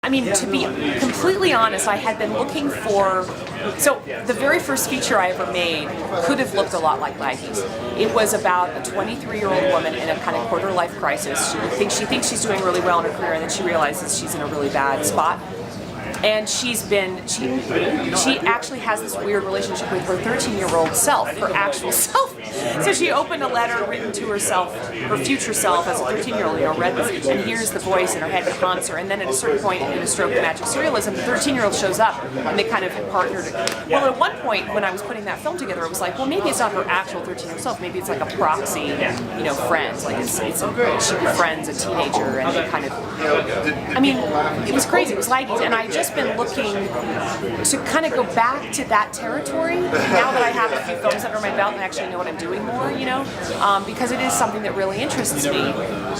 I mean, to be completely honest, I had been looking for, so the very first feature I ever made could have looked a lot like Laggies. It was about a 23-year-old woman in a kind of quarter-life crisis. She thinks she's doing really well in her career, and then she realizes she's in a really bad spot. And she actually has this weird relationship with her 13-year-old self, her actual self. So she opened a letter written to herself, her future self as a 13-year-old, read this, and hears the voice in her head that haunts her. And then at a certain point in a stroke of magic surrealism, the 13-year-old shows up, and they kind of partnered. Well, at one point when I was putting that film together, it was like, well, maybe it's not her actual 13-year-old self. Maybe it's like a proxy, friends. Like she befriends a teenager, and they kind of. I mean, it was crazy. It was Laggies, and I just been looking to kind of go back to that territory now that I have a few films under my belt and actually know what I'm doing more, because it is something that really interests me.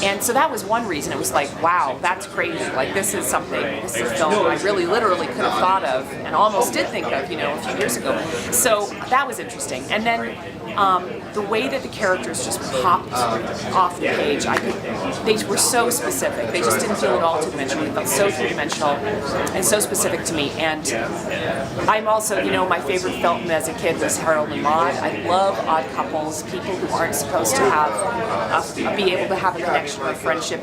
And so that was one reason. It was like, wow, that's crazy. Like this is a film I really literally could have thought of and almost did think of, a few years ago. So that was interesting. And then the way that the characters just popped off the page, they were so specific. They just didn't feel at all two-dimensional. They felt so three-dimensional and so specific to me. And I'm also, my favorite film as a kid was Harold and Maude. I love odd couples, people who aren't supposed to be able to have a connection or a friendship.